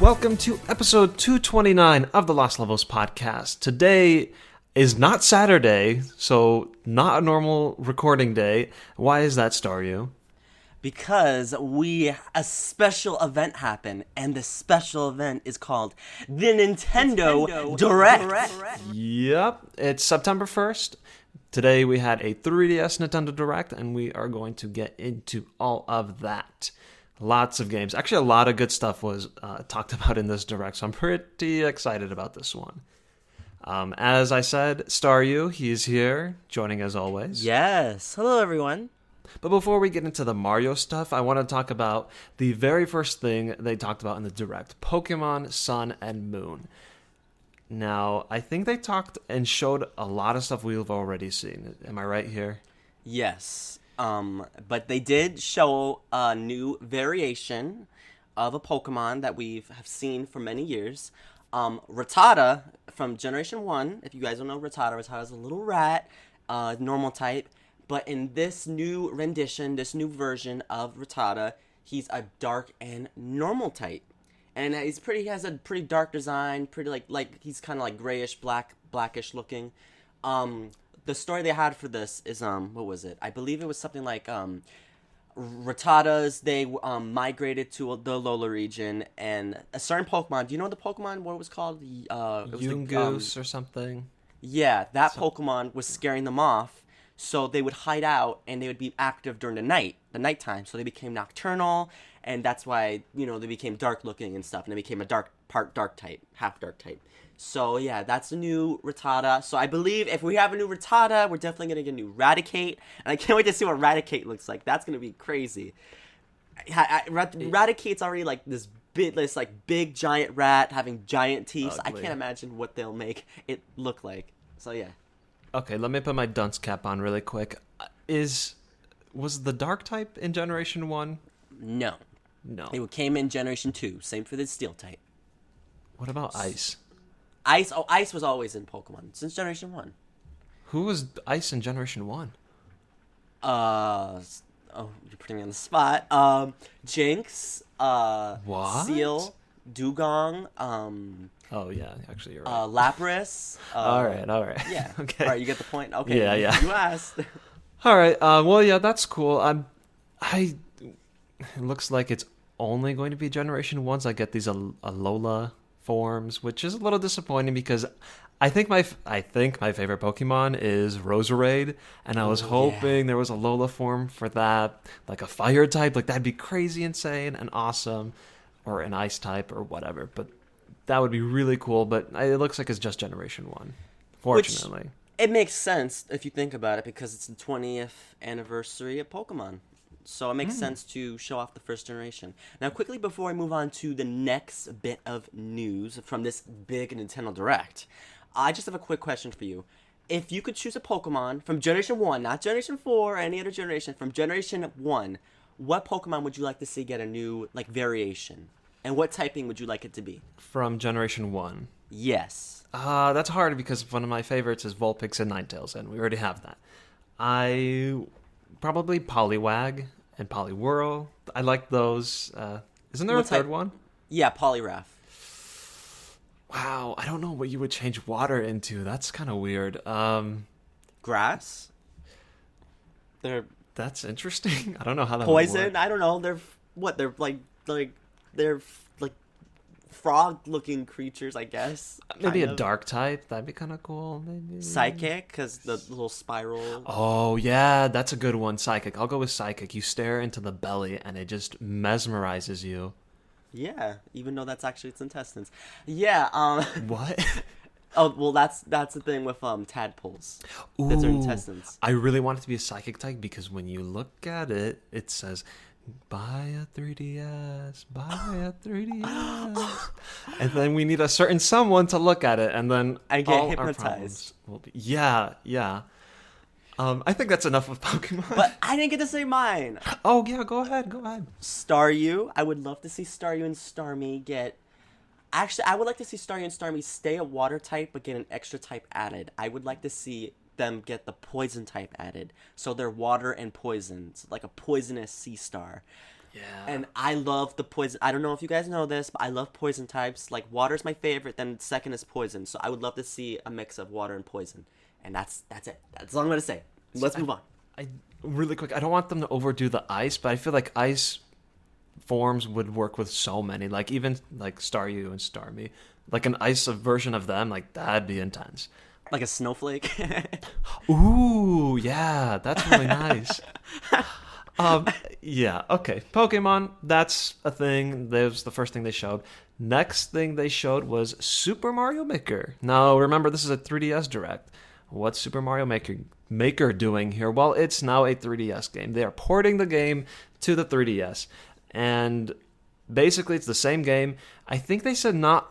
Welcome to episode 229 of the Lost Levels podcast. Today is not Saturday, so not a normal recording day. Why is that, Staryu? Because a special event happened, and the special event is called the Nintendo Direct. Yep, it's September 1st. Today we had a 3DS Nintendo Direct, and we are going to get into all of that. Lots of games. Actually, a lot of good stuff was talked about in this Direct, so I'm pretty excited about this one. As I said, Staryu, he's here, joining as always. Yes. Hello, everyone. But before we get into the Mario stuff, I want to talk about the very first thing they talked about in the Direct, Pokémon Sun and Moon. Now, I think they talked and showed a lot of stuff we've already seen. Am I right here? Yes. But they did show a new variation of a Pokemon that have seen for many years. Rattata from Generation 1. If you guys don't know Rattata's a little rat, normal type. But in this new rendition, this new version of Rattata, he's a dark and normal type. And he has a pretty dark design, pretty like he's kind of like grayish, blackish looking. The story they had for this is what was it? I believe it was something like Rattatas, they migrated to the Alola region, and a certain Pokemon. Do you know the Pokemon? What it was called? It was Yungoos or something. Yeah, that Pokemon was scaring them off. So they would hide out, and they would be active during the nighttime. So they became nocturnal, and that's why, they became dark-looking and stuff, and they became a part dark type, half-dark type. So, yeah, that's the new Rattata. So I believe if we have a new Rattata, we're definitely going to get a new Raticate, and I can't wait to see what Raticate looks like. That's going to be crazy. Raticate's already, this big, giant rat having giant teeth. Ugly. I can't imagine what they'll make it look like. So, yeah. Okay, let me put my dunce cap on really quick. Was the dark type in Generation 1? No. It came in Generation 2. Same for the steel type. What about Ice? Ice was always in Pokemon since Generation 1. Who was Ice in Generation 1? You're putting me on the spot. Jinx, What? Seal, Dugong, Oh, yeah, actually, you're right. Lapras. All right. Yeah. Okay. All right, you get the point? Okay. Yeah. You asked. All right, well, yeah, that's cool. It looks like it's only going to be Generation 1s. I get these Alola forms, which is a little disappointing because I think my favorite Pokemon is Roserade, and I was hoping there was a Alola form for that, like a fire type. Like, that'd be crazy insane and awesome, or an ice type or whatever, but that would be really cool, but it looks like it's just Generation 1, fortunately. It makes sense if you think about it because it's the 20th anniversary of Pokemon. So it makes sense to show off the first generation. Now, quickly before I move on to the next bit of news from this big Nintendo Direct, I just have a quick question for you. If you could choose a Pokemon from Generation 1, not Generation 4 or any other generation, from Generation 1, what Pokemon would you like to see get a new variation? And what typing would you like it to be? From Generation 1. Yes. That's hard because one of my favorites is Vulpix and Ninetales, and we already have that. Probably Poliwag and Poliwhirl. I like those. Isn't there a third one? Yeah, Poliwrath. Wow, I don't know what you would change water into. That's kind of weird. Grass? That's interesting. I don't know how that Poison? would work. I don't know. They're frog-looking creatures, I guess. Maybe a dark type. That'd be kind of cool. Maybe Psychic, because the little spiral. Oh, yeah, that's a good one. Psychic. I'll go with Psychic. You stare into the belly, and it just mesmerizes you. Yeah, even though that's actually its intestines. Yeah. What? Oh, well, that's the thing with tadpoles. Ooh, That's their intestines. I really want it to be a Psychic type because when you look at it, it says, buy a 3DS, buy a 3DS. And then we need a certain someone to look at it, and then I get all hypnotized. Our problems will be... Yeah. I think that's enough of Pokemon. But I didn't get to say mine. Oh, yeah, go ahead. Staryu. I would love to see Staryu and Starmie get... Actually, I would like to see Staryu and Starmie stay a water type, but get an extra type added. I would like to see them get the poison type added. So they're water and poison. It's like a poisonous sea star. Yeah. And I love the poison. I don't know if you guys know this, but I love poison types. Like water's my favorite, then second is poison. So I would love to see a mix of water and poison. And that's it. That's all I'm gonna say. Let's move on. I really quick. I don't want them to overdo the ice, but I feel like ice forms would work with so many. Like even like Staryu and Starmie, like an ice version of them. Like that'd be intense. Like a snowflake. Ooh, yeah, that's really nice. Yeah, okay. Pokemon, that's a thing. That was the first thing they showed. Next thing they showed was Super Mario Maker. Now, remember, this is a 3DS Direct. What's Super Mario Maker doing here? Well, it's now a 3DS game. They are porting the game to the 3DS. And basically, it's the same game. I think they said not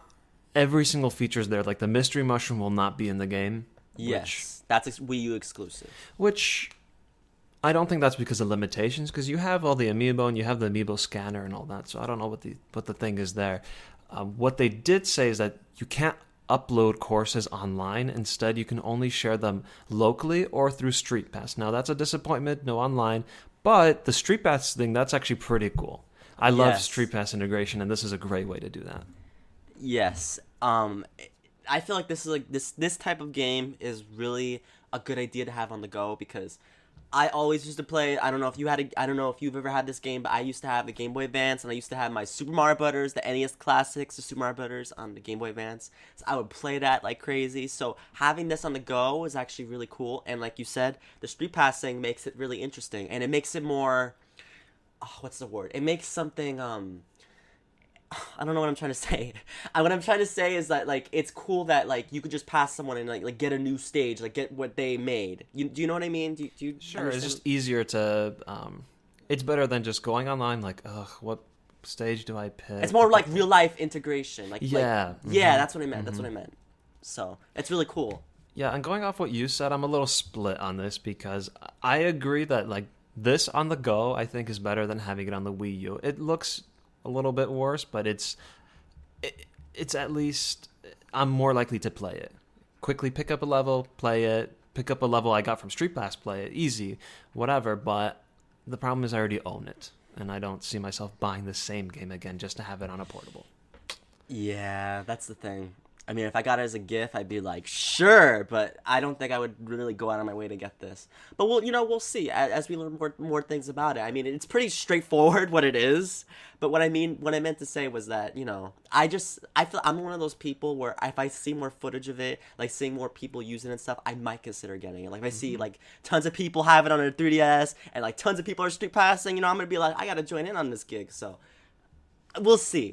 every single feature is there. Like, the Mystery Mushroom will not be in the game. Yes, that's Wii U exclusive. Which I don't think that's because of limitations, because you have all the amiibo and you have the amiibo scanner and all that. So I don't know what the thing is there. What they did say is that you can't upload courses online. Instead, you can only share them locally or through StreetPass. Now, that's a disappointment, no online. But the StreetPass thing, that's actually pretty cool. I love StreetPass integration, and this is a great way to do that. Yes. I feel like this type of game is really a good idea to have on the go, because I always used to play. I don't know if you've ever had this game, but I used to have the Game Boy Advance, and I used to have my Super Mario Brothers, the NES Classics, the Super Mario Brothers on the Game Boy Advance. So I would play that like crazy. So having this on the go is actually really cool. And like you said, the street passing makes it really interesting, and it makes it more. Oh, what's the word? It makes something. I don't know what I'm trying to say. What I'm trying to say is that like it's cool that like you could just pass someone and like get a new stage, like get what they made. Do you know what I mean? Do you Sure, understand? it's just easier to. It's better than just going online. Like, what stage do I pick? It's more like real life integration. Like yeah, yeah, that's what I meant. That's what I meant. So it's really cool. Yeah, and going off what you said, I'm a little split on this, because I agree that like this on the go, I think is better than having it on the Wii U. It looks a little bit worse, but it's at least I'm more likely to play it. Quickly pick up a level, play it. Pick up a level I got from StreetPass, play it. Easy, whatever. But the problem is I already own it, and I don't see myself buying the same game again just to have it on a portable. Yeah, that's the thing. I mean, if I got it as a gift, I'd be like, sure, but I don't think I would really go out of my way to get this. But we'll see as we learn more things about it. I mean, it's pretty straightforward what it is. But what I meant to say was that, I feel I'm one of those people where if I see more footage of it, like seeing more people using it and stuff, I might consider getting it. Like if I see like tons of people have it on their 3DS and like tons of people are street passing, I'm gonna be like, I gotta join in on this gig. So we'll see.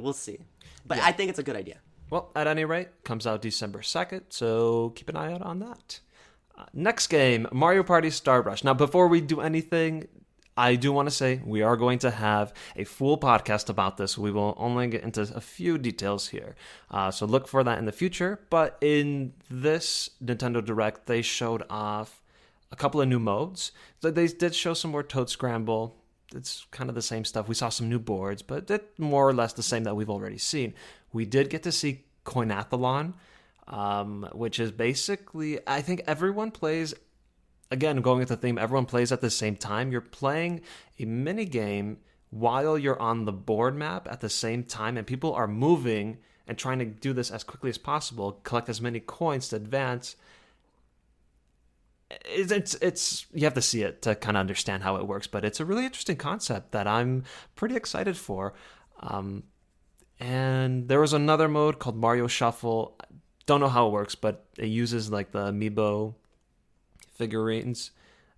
But yeah. I think it's a good idea. Well, at any rate, comes out December 2nd, so keep an eye out on that. Next game, Mario Party Star Rush. Now, before we do anything, I do want to say we are going to have a full podcast about this. We will only get into a few details here, so look for that in the future. But in this Nintendo Direct, they showed off a couple of new modes. So they did show some more Toad Scramble. It's kind of the same stuff. We saw some new boards, but it's more or less the same that we've already seen. We did get to see Coinathlon, which is basically, I think everyone plays, again, going with the theme, everyone plays at the same time. You're playing a mini game while you're on the board map at the same time, and people are moving and trying to do this as quickly as possible, collect as many coins to advance. It's you have to see it to kind of understand how it works, but it's a really interesting concept that I'm pretty excited for. And there was another mode called Mario Shuffle. Don't know how it works, but it uses like the amiibo figurines.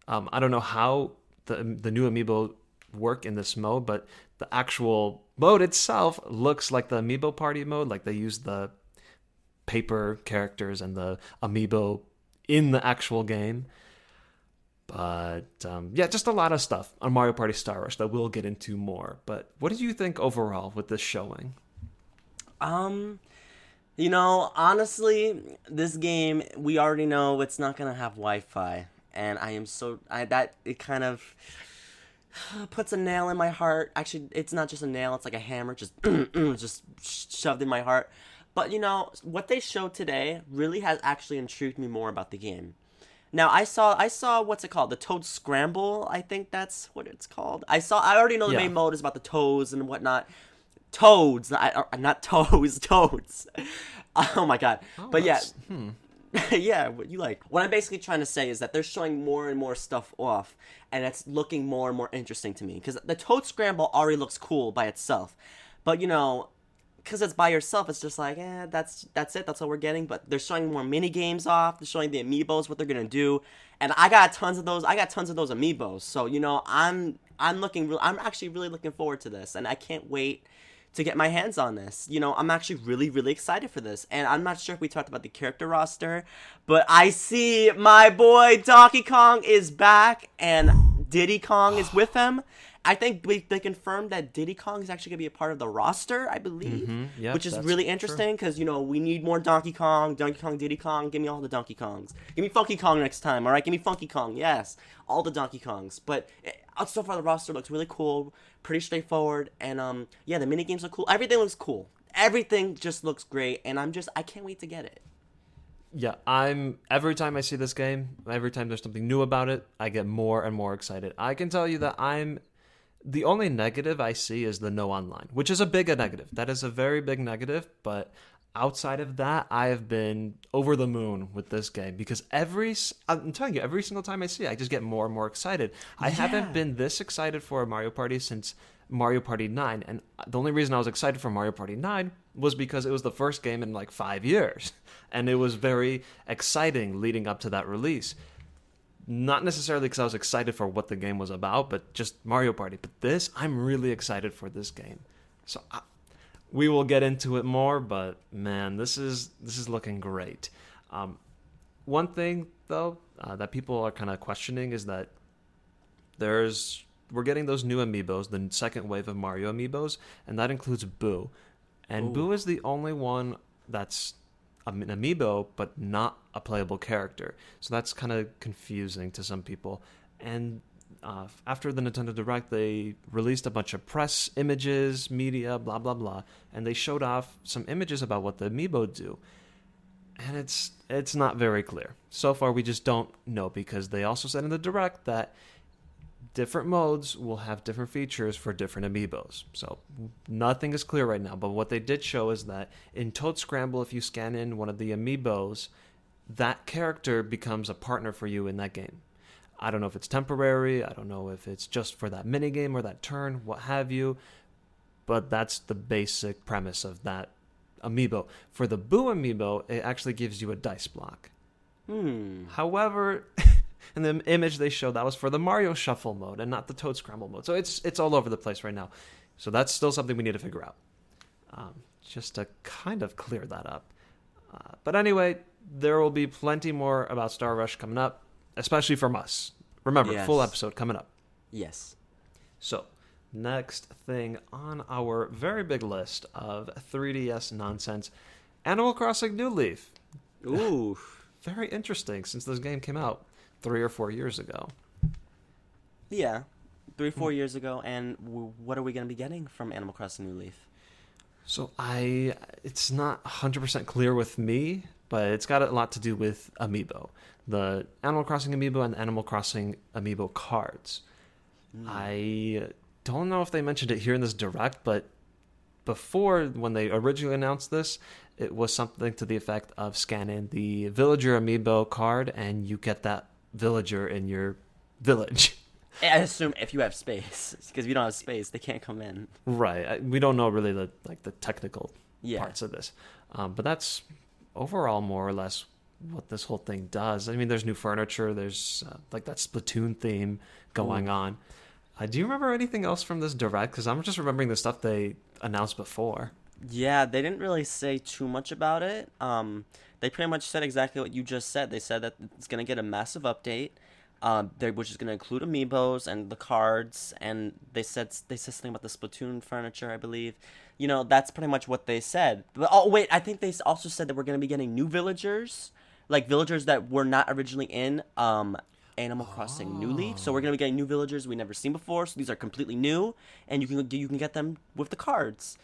I don't know how the new amiibo work in this mode, but the actual mode itself looks like the amiibo party mode. Like they use the paper characters and the amiibo in the actual game. But yeah, just a lot of stuff on Mario Party Star Rush that we'll get into more. But what did you think overall with this showing? Honestly, this game, we already know it's not gonna have Wi-Fi, and it kind of puts a nail in my heart. Actually, it's not just a nail; it's like a hammer, just shoved in my heart. But what they showed today really has actually intrigued me more about the game. Now I saw what's it called? The Toad Scramble. I think that's what it's called. I already know the Yeah. main mode is about the toads and whatnot. Toads, not toes, toads. Oh my god. Oh, But yeah, that's, yeah, what you like. What I'm basically trying to say is that they're showing more and more stuff off, and it's looking more and more interesting to me. Because the Toad Scramble already looks cool by itself, but because it's by yourself, it's just like, that's it. That's all we're getting. But they're showing more mini games off. They're showing the amiibos, what they're gonna do, and I got tons of those. I got tons of those amiibos. So I'm actually really looking forward to this, and I can't wait to get my hands on this. I'm actually really, really excited for this. And I'm not sure if we talked about the character roster, but I see my boy Donkey Kong is back and Diddy Kong is with him. I think they confirmed that Diddy Kong is actually going to be a part of the roster, I believe, Yep, which is that's really interesting because, we need more Donkey Kong, Diddy Kong. Give me all the Donkey Kongs. Give me Funky Kong next time, all right? Give me Funky Kong, yes. All the Donkey Kongs. But so far, the roster looks really cool, pretty straightforward, and, yeah, the minigames look cool. Everything looks cool. Everything just looks great, and I can't wait to get it. yeah, every time I see this game, every time there's something new about it, I get more and more excited. I can tell you that the only negative I see is the no online, which is a big negative. That is a very big negative, but outside of that, I have been over the moon with this game because I'm telling you, every single time I see it, I just get more and more excited. I haven't been this excited for a Mario Party since Mario Party 9, and the only reason I was excited for Mario Party 9 was because it was the first game in like 5 years, and it was very exciting leading up to that release. Not necessarily because I was excited for what the game was about, but just Mario Party. But I'm really excited for this game. So we will get into it more, but man, this is looking great. One thing though that people are kind of questioning is that we're getting those new amiibos, the second wave of Mario amiibos, and that includes Boo. And Ooh. Boo is the only one that's an amiibo, but not a playable character. So that's kind of confusing to some people. And after the Nintendo Direct, they released a bunch of press images, media, blah, blah, blah. And they showed off some images about what the amiibo do. And it's not very clear. So far, we just don't know because they also said in the Direct that different modes will have different features for different amiibos. So nothing is clear right now, but what they did show is that in Toad Scramble, if you scan in one of the amiibos, that character becomes a partner for you in that game. I don't know if it's temporary, I don't know if it's just for that minigame or that turn, what have you, but that's the basic premise of that amiibo. For the Boo amiibo, it actually gives you a dice block. However, in the image they showed, that was for the Mario Shuffle mode and not the Toad Scramble mode. So it's all over the place right now. So that's still something we need to figure out. Just to kind of clear that up. But anyway, there will be plenty more about Star Rush coming up, especially from us. Remember, Yes. full episode coming up. Yes. So, next thing on our very big list of 3DS nonsense, Animal Crossing New Leaf. Ooh. Very interesting since this game came out 3 or 4 years ago. Yeah. 3-4 years ago, and what are we going to be getting from Animal Crossing New Leaf? So it's not 100% clear with me, but it's got a lot to do with Amiibo. The Animal Crossing Amiibo and the Animal Crossing Amiibo cards. I don't know if they mentioned it here in this Direct, but before, when they originally announced this, it was something to the effect of scanning the Villager Amiibo card and you get that villager in your village. I assume if you have space, because if you don't have space, they can't come in. Right. We don't know really the technical Yeah. parts of this. But that's overall more or less what this whole thing does. I mean, there's new furniture. There's like that Splatoon theme going on. Do you remember anything else from this Direct? Because I'm just remembering the stuff they announced before. Yeah, they didn't really say too much about it. They pretty much said exactly what you just said. They said that it's going to get a massive update, which is going to include amiibos and the cards, and they said something about the Splatoon furniture, I believe. That's pretty much what they said. But, oh, wait, I think they also said that we're going to be getting new villagers, like villagers that were not originally in Animal Crossing New Leaf. So we're going to be getting new villagers we've never seen before, so these are completely new, and you can get them with the cards.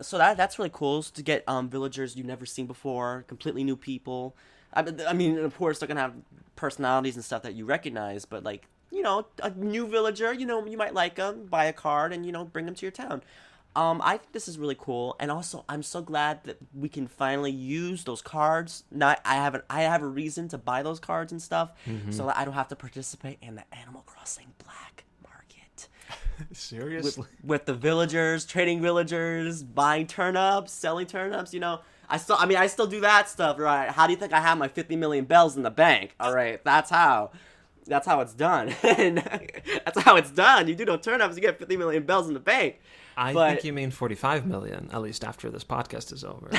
So that's really cool, is to get villagers you've never seen before, completely new people. I mean, of course, they're gonna have personalities and stuff that you recognize, but like, a new villager, you might like them, buy a card, and bring them to your town. I think this is really cool, and also I'm so glad that we can finally use those cards. Not I have a reason to buy those cards and stuff, so that I don't have to participate in the Animal Crossing black market. Seriously? With the villagers, trading villagers, buying turnips, selling turnips. I still do that stuff, right? How do you think I have my 50 million bells in the bank? All right, that's how it's done. And that's how it's done. You do no turnips, you get 50 million bells in the bank. I think you mean 45 million, at least after this podcast is over.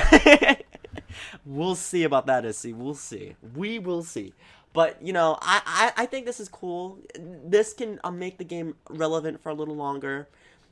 We'll see about that, Issy. We'll see. We will see. But, I think this is cool. This can make the game relevant for a little longer.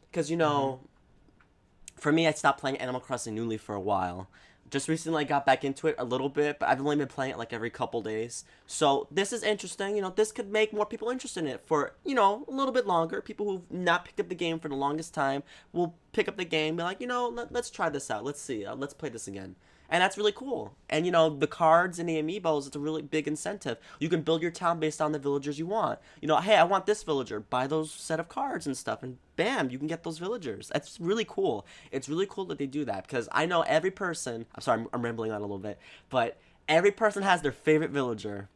Because, for me, I stopped playing Animal Crossing New Leaf for a while. Just recently I got back into it a little bit, but I've only been playing it like every couple days. So this is interesting. This could make more people interested in it for, a little bit longer. People who've not picked up the game for the longest time will pick up the game and be like, let's try this out. Let's see. Let's play this again. And that's really cool. And, the cards and the amiibos, it's a really big incentive. You can build your town based on the villagers you want. Hey, I want this villager. Buy those set of cards and stuff. And bam, you can get those villagers. That's really cool. It's really cool that they do that. Because I know every person... I'm sorry, I'm rambling on a little bit. But every person has their favorite villager.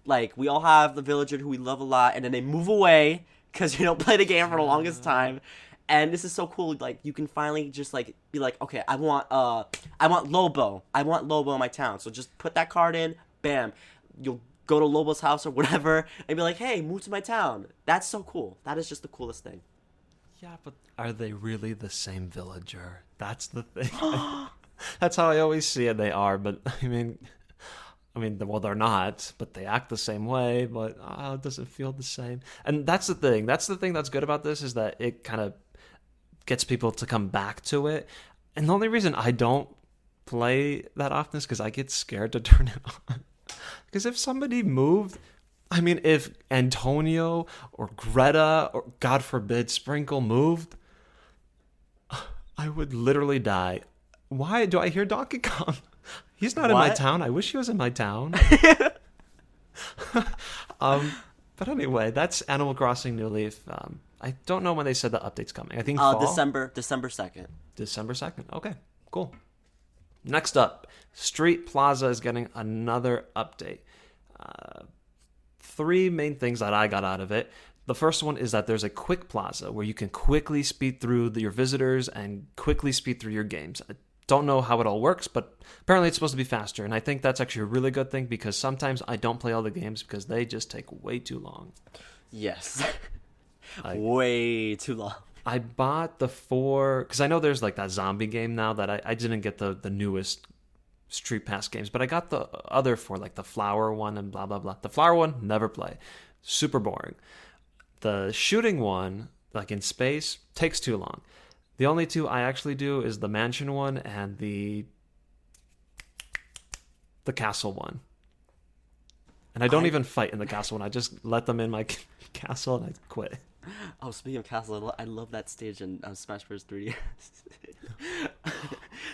Like, we all have the villager who we love a lot. And then they move away because you don't play the game for the longest time. And this is so cool. Like, you can finally just like be like, okay, I want Lobo. I want Lobo in my town. So just put that card in. Bam. You'll go to Lobo's house or whatever and be like, hey, move to my town. That's so cool. That is just the coolest thing. Yeah, but are they really the same villager? That's the thing. That's how I always see it. They are, but I mean, well, they're not, but they act the same way, but it doesn't feel the same. And that's the thing. That's the thing that's good about this is that it kind of gets people to come back to it. And the only reason I don't play that often is because I get scared to turn it on. Because if somebody moved, if Antonio or Greta or, God forbid, Sprinkle moved, I would literally die. Why do I hear Donkey Kong? He's not in my town. I wish he was in my town. But anyway, that's Animal Crossing New Leaf. I don't know when they said the update's coming. I think fall? December 2nd. December 2nd. Okay, cool. Next up, Street Plaza is getting another update. 3 main things that I got out of it. The first one is that there's a quick plaza where you can quickly speed through your visitors and quickly speed through your games. I don't know how it all works, but apparently it's supposed to be faster. And I think that's actually a really good thing because sometimes I don't play all the games because they just take way too long. Yes. Way too long. I bought the 4 because I know there's like that zombie game now that I didn't get the newest StreetPass games, but I got the other 4, like the flower one and blah blah blah. The flower one, never play, super boring. The shooting one, like in space, takes too long. The only 2 I actually do is the mansion one and the castle one. And I don't even fight in the castle one. I just let them in my castle and I quit. Oh, speaking of castle, I love that stage in Smash Bros. 3DS.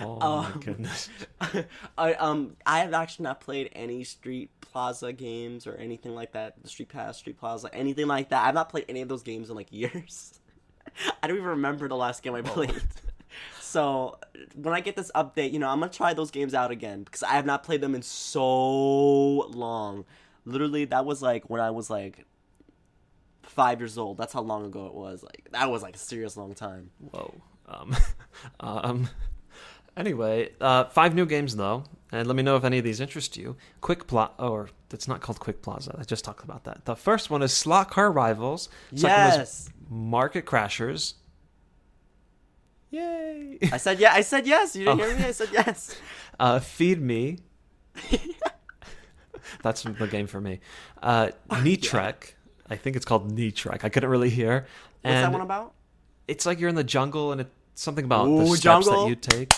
Oh my goodness. I have actually not played any Street Plaza games or anything like that. The Street Pass, Street Plaza, anything like that. I've not played any of those games in like years. I don't even remember the last game I played. So when I get this update, I'm gonna try those games out again because I have not played them in so long. Literally, that was like when I was like 5 years old. That's how long ago it was. Like that was like a serious long time. Whoa. Anyway, 5 new games though, and let me know if any of these interest you. Or it's not called Quick Plaza. I just talked about that. The first one is Slot Car Rivals. Second is Market Crashers. Yay! I said yes. You didn't hear me? I said yes. Feed Me. That's the game for me. Knee Trek. I think it's called Knee Trek. I couldn't really hear. What's that one about? It's like you're in the jungle and it's something about the steps jungle? that you take.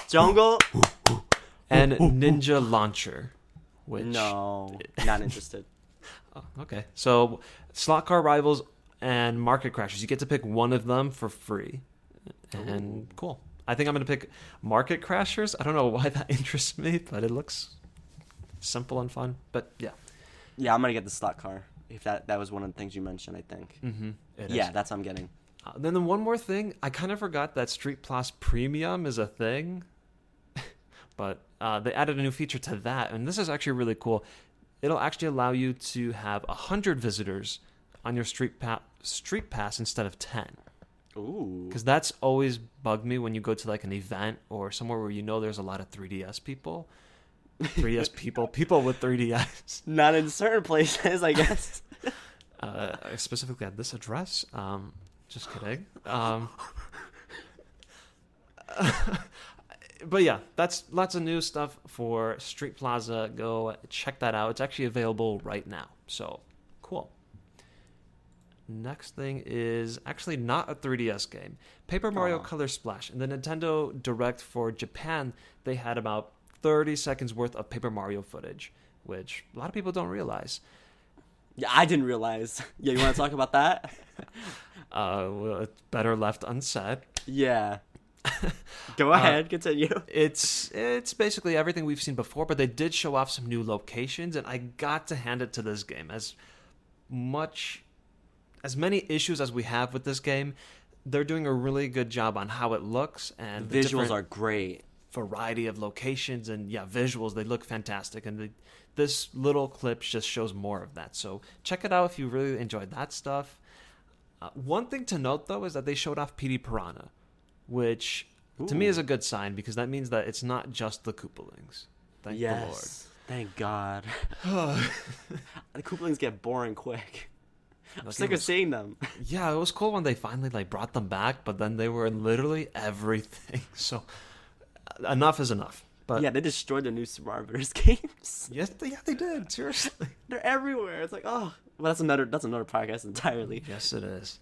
Jungle. And Ninja Launcher. Which no, not interested. Oh, okay. So Slot Car Rivals and Market Crashers. You get to pick one of them for free. And cool. I think I'm going to pick Market Crashers. I don't know why that interests me, but it looks simple and fun. But yeah. Yeah, I'm gonna get the slot car. If that was one of the things you mentioned, I think. Mm-hmm. Yeah, that's what I'm getting. Then the one more thing, I kind of forgot that StreetPass Premium is a thing, but they added a new feature to that, and this is actually really cool. It'll actually allow you to have 100 visitors on your StreetPass instead of 10. Ooh. Because that's always bugged me when you go to like an event or somewhere where you know there's a lot of 3DS people. 3DS people with 3DS. Not in certain places, I guess. Specifically at this address. Just kidding. But yeah, that's lots of new stuff for Street Plaza. Go check that out. It's actually available right now. So, cool. Next thing is actually not a 3DS game. Paper Mario Color Splash. In the Nintendo Direct for Japan, they had about 30 seconds worth of Paper Mario footage, which a lot of people don't realize. Yeah, I didn't realize. Yeah, you want to talk about that? Well, it's better left unsaid. Yeah. Go ahead, continue. It's basically everything we've seen before, but they did show off some new locations, and I got to hand it to this game. As many issues as we have with this game, they're doing a really good job on how it looks, and the visuals are great. Variety of locations, and yeah, visuals, they look fantastic, and this little clip just shows more of that. So check it out if you really enjoyed that stuff. One thing to note, though, is that they showed off PD Piranha, which to me is a good sign because that means that it's not just the Koopalings. Thank the Lord. Thank God. The Koopalings get boring quick. I'm sick of seeing them. Yeah, it was cool when they finally brought them back, but then they were in literally everything. So enough is enough. But yeah, they destroyed the new Super Mario Bros. Games. Yes, they did. Seriously, they're everywhere. It's like, oh, well, that's another podcast entirely. Yes, it is.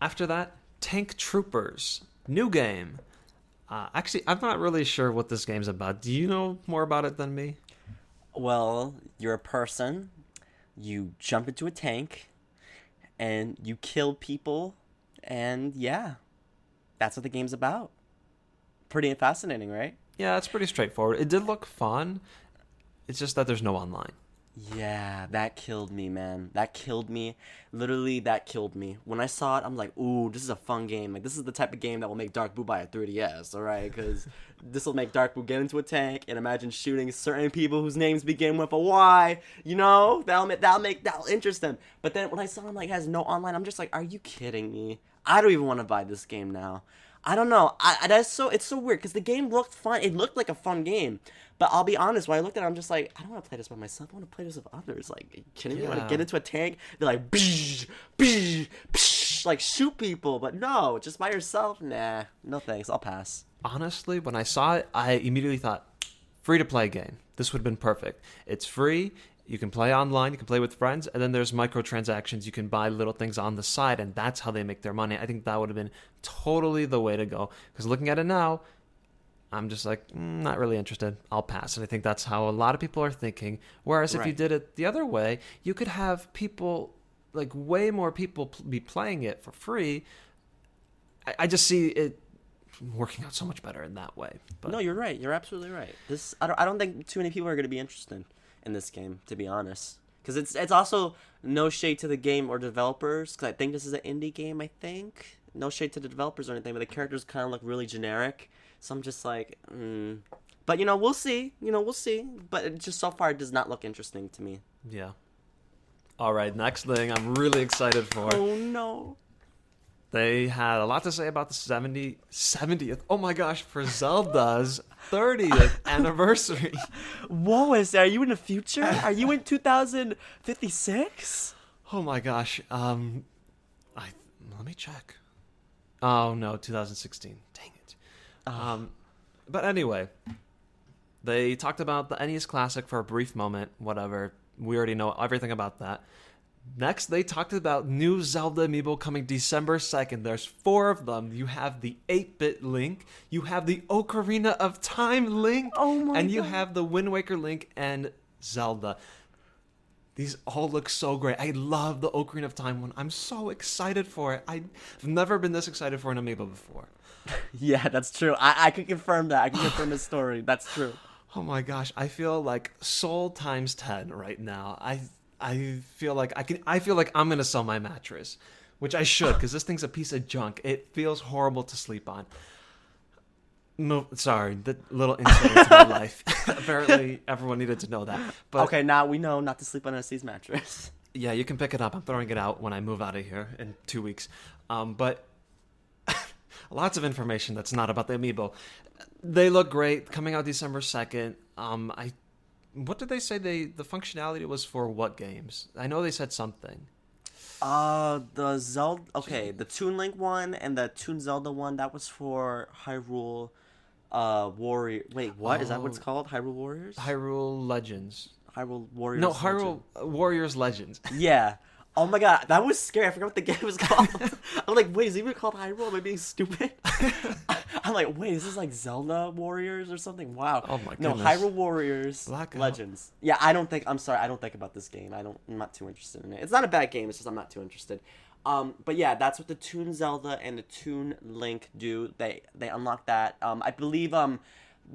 After that, Tank Troopers, new game. Actually, I'm not really sure what this game's about. Do you know more about it than me? Well, you're a person. You jump into a tank, and you kill people, and yeah, that's what the game's about. Pretty fascinating, right? Yeah, it's pretty straightforward. It did look fun. It's just that there's no online. Yeah, that killed me, man. That killed me. Literally, that killed me. When I saw it, I'm like, ooh, this is a fun game. Like, this is the type of game that will make Dark Boo buy a 3DS, alright? Because this will make Dark Boo get into a tank and imagine shooting certain people whose names begin with a Y. You know? That'll interest them. But then when I saw him, like, has no online, I'm just like, are you kidding me? I don't even want to buy this game now. I don't know. It's so weird because the game looked fun. It looked like a fun game. But I'll be honest, when I looked at it, I'm just like, I don't want to play this by myself. I want to play this with others. Like, are you kidding me? I want to get into a tank. They're like, bsh, bsh, bsh, like, shoot people. But no, just by yourself? Nah, no thanks. I'll pass. Honestly, when I saw it, I immediately thought, free-to-play game. This would have been perfect. It's free. You can play online, you can play with friends, and then there's microtransactions. You can buy little things on the side, and that's how they make their money. I think that would have been totally the way to go. Because looking at it now, I'm just like, not really interested. I'll pass. And I think that's how a lot of people are thinking. Whereas if you did it the other way, you could have people, like way more people be playing it for free. I just see it working out so much better in that way. But no, you're right. You're absolutely right. I don't think too many people are going to be interested in this game, to be honest, because it's also no shade to the game or developers, because I think this is an indie game. I think no shade to the developers or anything, but the characters kind of look really generic, so I'm just like, but we'll see. But it just so far it does not look interesting to me. Yeah. All right, next thing I'm really excited for. Oh no. They had a lot to say about the 70th. Oh my gosh, for Zelda's 30th anniversary. Whoa, are you in the future? Are you in 2056? Oh my gosh. Let me check. Oh no, 2016. Dang it. But anyway, they talked about the NES Classic for a brief moment. Whatever. We already know everything about that. Next, they talked about new Zelda amiibo coming December 2nd. There's 4 of them. You have the 8-bit Link, you have the Ocarina of Time Link, and you have the Wind Waker Link and Zelda. These all look so great. I love the Ocarina of Time one. I'm so excited for it. I've never been this excited for an amiibo before. Yeah, that's true. I can confirm that. I can confirm his story. That's true. Oh my gosh, I feel like soul times 10 right now. I feel like I feel like I'm gonna sell my mattress, which I should, because this thing's a piece of junk. It feels horrible to sleep on. No, sorry, the little insight into my life. Apparently, everyone needed to know that. But Okay, now we know not to sleep on Steve's mattress. yeah, you can pick it up. I'm throwing it out when I move out of here in 2 weeks. But lots of information that's not about the amiibo. They look great. Coming out December 2nd. What did they say? The functionality was for what games? I know they said something. The Zelda. Okay, the Toon Link one and the Toon Zelda one. That was for Hyrule, Warrior. Wait, what is that? What it's called? Hyrule Warriors. Hyrule Legends. Hyrule Warriors. No, Hyrule Warriors Legends. Yeah. Oh my god, that was scary. I forgot what the game was called. I'm like, wait, is it even called Hyrule? Am I being stupid? I'm like, wait, is this like Zelda Warriors or something? Wow. Oh my No, goodness. Hyrule Warriors Blackout. Legends. Yeah, I'm sorry, I don't think about this game. I'm not too interested in it. It's not a bad game, it's just I'm not too interested. But yeah, that's what the Toon Zelda and the Toon Link do. They unlock that. I believe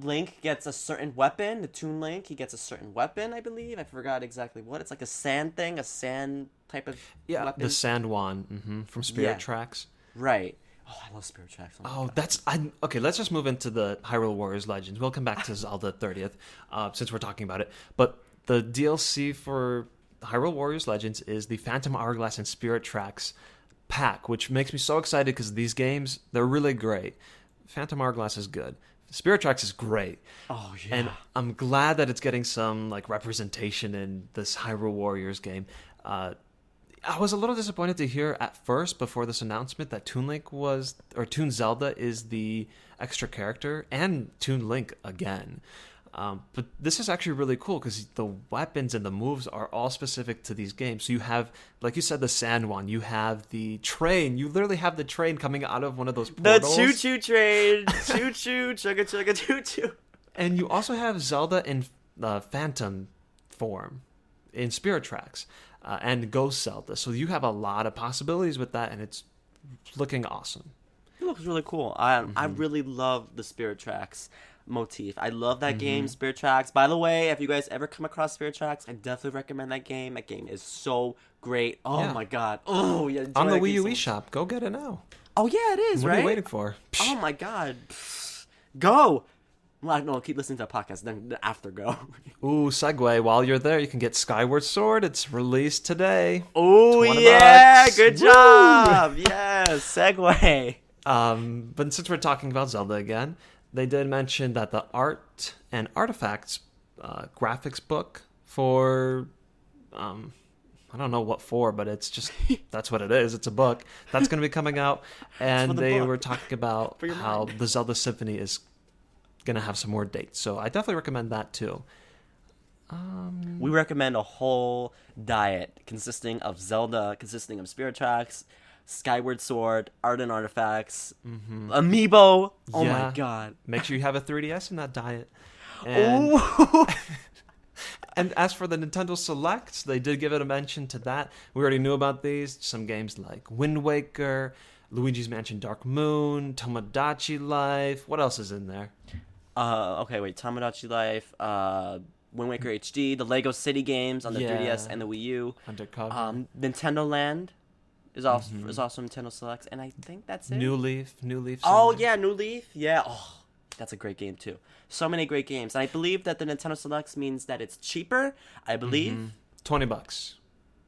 Link gets a certain weapon. The Toon Link, he gets a certain weapon, I believe. I forgot exactly what. It's like a sand thing, a sand type of weapon. The Sand Wand from Spirit Tracks. Right. Oh, I love Spirit Tracks. Okay, let's just move into the Hyrule Warriors Legends. We'll come back to Zelda 30th since we're talking about it. But the DLC for Hyrule Warriors Legends is the Phantom Hourglass and Spirit Tracks pack, which makes me so excited because these games, they're really great. Phantom Hourglass is good. Spirit Tracks is great. Oh, yeah. And I'm glad that it's getting some like representation in this Hyrule Warriors game. I was a little disappointed to hear at first, before this announcement, that Toon Zelda is the extra character, and Toon Link again. But this is actually really cool because the weapons and the moves are all specific to these games. So you have, like you said, the Sand Wand. You have the train. You literally have the train coming out of one of those portals. The choo-choo train. Choo-choo, chugga-chugga, choo-choo. And you also have Zelda in Phantom form in Spirit Tracks. And Ghost Zelda. So you have a lot of possibilities with that, and it's looking awesome. It looks really cool. I really love the Spirit Tracks motif. I love that game, Spirit Tracks. By the way, if you guys ever come across Spirit Tracks, I definitely recommend that game. That game is so great. Oh my god. Oh yeah. On the Wii U eShop. Go get it now. Oh yeah, it is, What right? are you waiting for? Oh my god. Go. Well, no, keep listening to the podcast, then after go. Ooh, segue. While you're there, you can get Skyward Sword. It's released today. Oh yeah, good job. Yes, segue. But since we're talking about Zelda again, they did mention that the art and artifacts graphics book for I don't know what for, but it's just that's what it is. It's a book that's going to be coming out, and they were talking about how the Zelda Symphony is going to have some more dates. So I definitely recommend that too. We recommend a whole diet consisting of Zelda, consisting of Spirit Tracks, Skyward Sword, art and artifacts, amiibo. Oh my god! Make sure you have a 3DS in that diet. And, and as for the Nintendo Selects, they did give it a mention to that. We already knew about these. Some games like Wind Waker, Luigi's Mansion Dark Moon, Tomodachi Life. What else is in there? Okay, wait. Tomodachi Life, Wind Waker HD, the Lego City games on the 3DS and the Wii U. Undercover. Nintendo Land is also Nintendo Selects, and I think that's it. New Leaf. Oh yeah, New Leaf. Yeah. Oh, that's a great game too. So many great games, and I believe that the Nintendo Selects means that it's cheaper. I believe $20.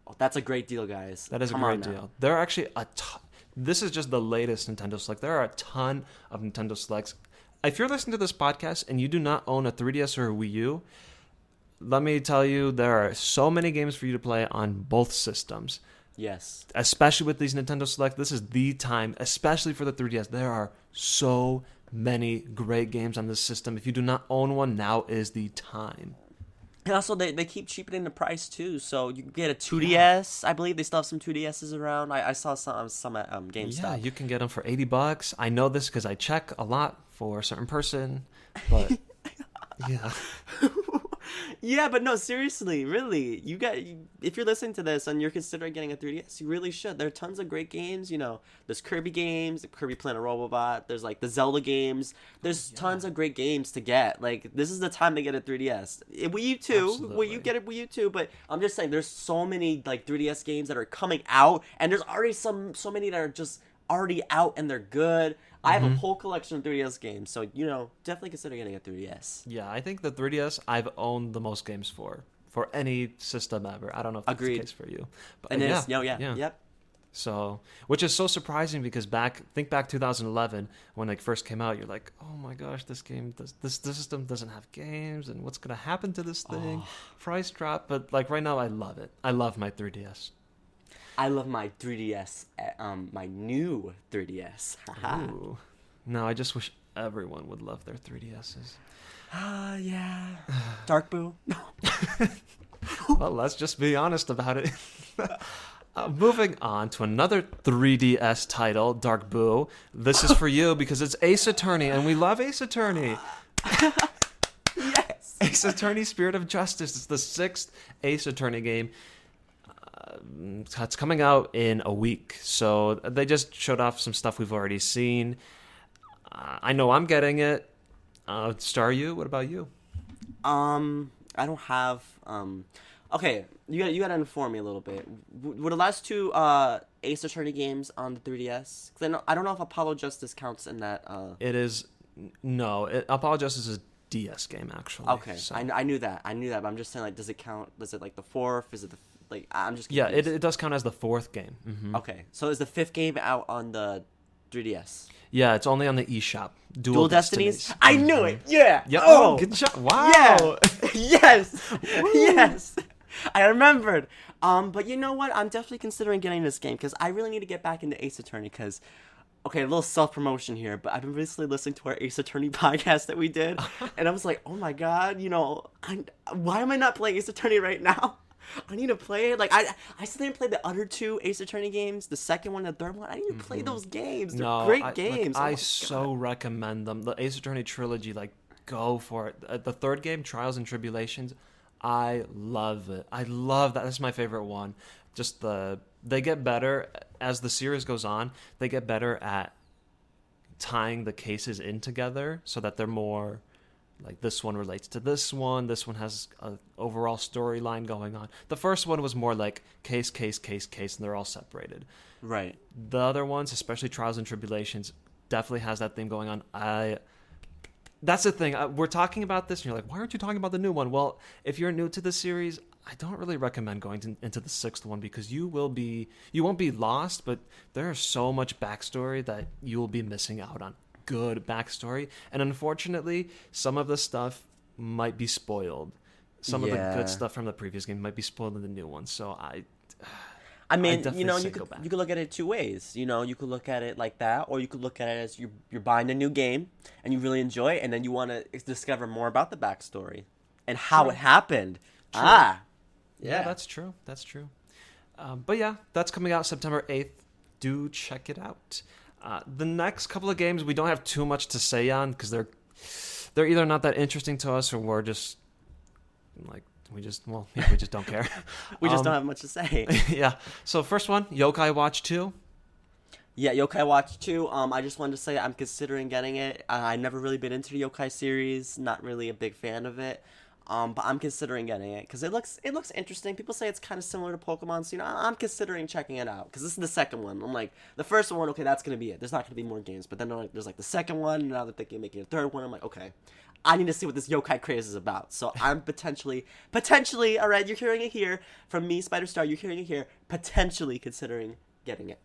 Oh, that's a great deal, guys. That is a great deal. There are actually a ton. This is just the latest Nintendo Select. There are a ton of Nintendo Selects. If you're listening to this podcast and you do not own a 3DS or a Wii U, let me tell you, there are so many games for you to play on both systems. Yes. Especially with these Nintendo Select, this is the time, especially for the 3DS. There are so many great games on this system. If you do not own one, now is the time. And also, they keep cheapening the price, too. So you can get a 2DS. I believe they still have some 2DSs around. I saw some at GameStop. Yeah, you can get them for $80. I know this because I check a lot for a certain person. But, yeah. Yeah, but no, seriously, really, if you're listening to this and you're considering getting a 3DS, you really should. There are tons of great games. There's Kirby games, Kirby Planet Robobot. There's like the Zelda games. There's tons of great games to get. Like this is the time to get a 3DS. Wii U too. Absolutely. Wii U get a Wii U too. But I'm just saying, there's so many like 3DS games that are coming out, and there's already so many that are just already out and they're good. I have a whole collection of 3DS games, so definitely consider getting a 3DS. Yeah, I think the 3DS I've owned the most games for any system ever. I don't know if that's the case for you. But And yep. So, which is so surprising because think back 2011 when it first came out, you're like, oh my gosh, this system doesn't have games, and what's gonna happen to this thing? Price drop, but like right now, I love it. I love my 3DS. I love my 3DS, my new 3DS. Ooh. No, I just wish everyone would love their 3DSs. Yeah. Dark Boo. Well, let's just be honest about it. Moving on to another 3DS title, Dark Boo. This is for you because it's Ace Attorney, and we love Ace Attorney. Yes. Ace Attorney Spirit of Justice. It's the 6th Ace Attorney game. It's coming out in a week, so they just showed off some stuff we've already seen. I know I'm getting it. Staryu, what about you? I don't have. Okay, you gotta inform me a little bit. Were the last two Ace Attorney games on the 3DS? Because I don't know if Apollo Justice counts in that. It is Apollo Justice is a DS game actually. Okay, so. I knew that. But I'm just saying, like, does it count? Is it like the 4th? Is it the I'm just confused. Yeah, it does count as the 4th game. Mm-hmm. Okay, so is the 5th game out on the 3DS? Yeah, it's only on the eShop. Dual Destinies? I knew it! Yeah! Yeah. Oh, good job. Wow! Yeah! Yes! Yes! I remembered. But you know what? I'm definitely considering getting this game because I really need to get back into Ace Attorney because... Okay, a little self-promotion here, but I've been recently listening to our Ace Attorney podcast that we did, and I was like, oh my god, why am I not playing Ace Attorney right now? I need to play it. Like, I still didn't play the other 2 Ace Attorney games, the second one and the third one. I need to play those games. They're great games. I so recommend them. The Ace Attorney trilogy, like, go for it. The 3rd game, Trials and Tribulations, I love it. I love that. That's my favorite one. Just they get better as the series goes on. They get better at tying the cases in together so that they're more like this one relates to this one has an overall storyline going on. The first one was more like case, and they're all separated. Right. The other ones, especially Trials and Tribulations, definitely has that theme going on. That's the thing. We're talking about this, and you're like, why aren't you talking about the new one? Well, if you're new to the series, I don't really recommend going into the 6th one because you won't be lost, but there's so much backstory that you will be missing out on. Good backstory, and unfortunately some of the stuff might be spoiled. Some of the good stuff from the previous game might be spoiled in the new one, so I mean, you could look at it 2 ways. You could look at it like that, or you could look at it as you're buying a new game and you really enjoy it, and then you want to discover more about the backstory and how it happened. True. Yeah, that's true. But yeah, that's coming out September 8th. Do check it out. The next couple of games we don't have too much to say on because they're either not that interesting to us or we're just like we just don't care. We just don't have much to say. Yeah. So first one, Yokai Watch 2. Yeah, Yokai Watch 2. I just wanted to say I'm considering getting it. I've never really been into the Yokai series. Not really a big fan of it. But I'm considering getting it because it looks interesting. People say it's kind of similar to Pokemon, so I'm considering checking it out because this is the second one. I'm like, the first one, okay, that's gonna be it. There's not gonna be more games, but then there's like the second one. And now they're thinking of making a third one. I'm like, okay, I need to see what this yokai craze is about. So I'm potentially, all right, you're hearing it here from me, SpiderStaryu. You're hearing it here. Potentially considering getting it.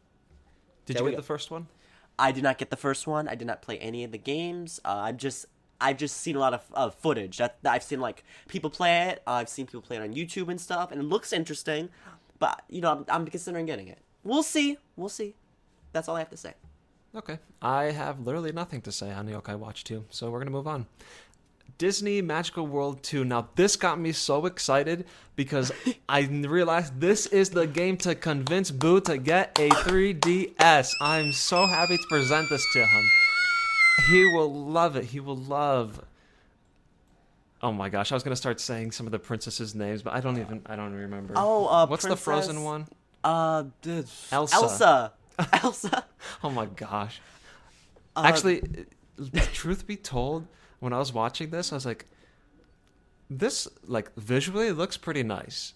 Did you get the first one? I did not get the first one. I did not play any of the games. I've just seen a lot of footage. That I've seen like people play it. I've seen people play it on YouTube and stuff, and it looks interesting. But I'm considering getting it. We'll see. That's all I have to say. Okay, I have literally nothing to say on Yokai Watch 2, so we're gonna move on. Disney Magical World 2. Now this got me so excited because I realized this is the game to convince Boo to get a 3DS. I'm so happy to present this to him. He will love it. He will love Oh my gosh, I was gonna start saying some of the princesses' names, but I don't remember. Oh, what's the Frozen one? Dude, Elsa. Elsa. Oh my gosh. Uh, Actually, truth be told, when I was watching this, I was like, this like visually looks pretty nice.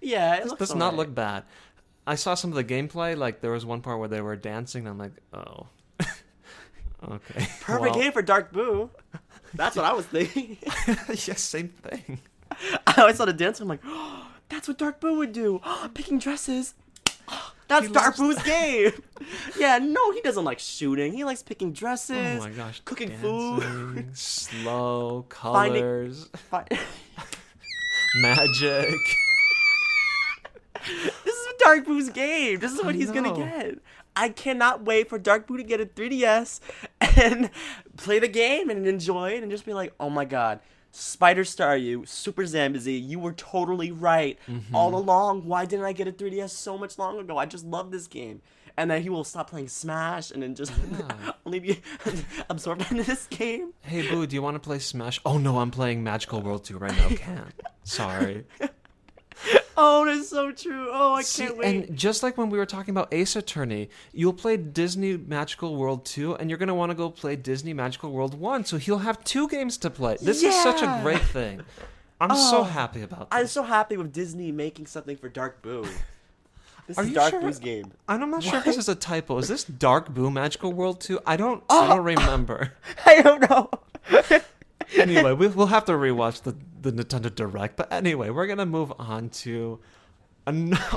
Yeah, it This looks does not alright. look bad. I saw some of the gameplay. Like there was one part where they were dancing. And I'm like, oh, okay. Perfect game for Dark Boo. That's what I was thinking. Yes, same thing. I always saw the dance. I'm like, oh, that's what Dark Boo would do. Picking dresses. That's He Dark loves Boo's game. Yeah, no, he doesn't like shooting. He likes picking dresses. Oh my gosh, cooking dancing, food. slow colors, Fi- magic. This is Dark Boo's game. This is what I he's gonna know. get. I cannot wait for Dark Boo to get a 3DS and play the game and enjoy it and just be like, oh my god, SpiderStaryu, SuperZambezi, you were totally right all along. Why didn't I get a 3DS so much long ago? I just love this game. And then he will stop playing Smash and then just Yeah. only be absorbed into this game. Hey Boo, do you want to play Smash? Oh no, I'm playing Magical World 2 right now. Can't. Sorry. Oh, that's so true. Oh, I See, can't wait. and just like when we were talking about Ace Attorney, you'll play Disney Magical World 2, and you're going to want to go play Disney Magical World 1, so he'll have 2 games to play. This is such a Yeah. great thing. I'm so Oh, happy about I'm this. so happy with Disney making something for Dark Boo. This Are is you Dark sure? Boo's game. I'm not sure if this is a typo. Is this Dark Boo Magical World 2? I don't Oh. remember. I don't know. Anyway, we'll have to rewatch the Nintendo Direct. But anyway, we're going to move on to...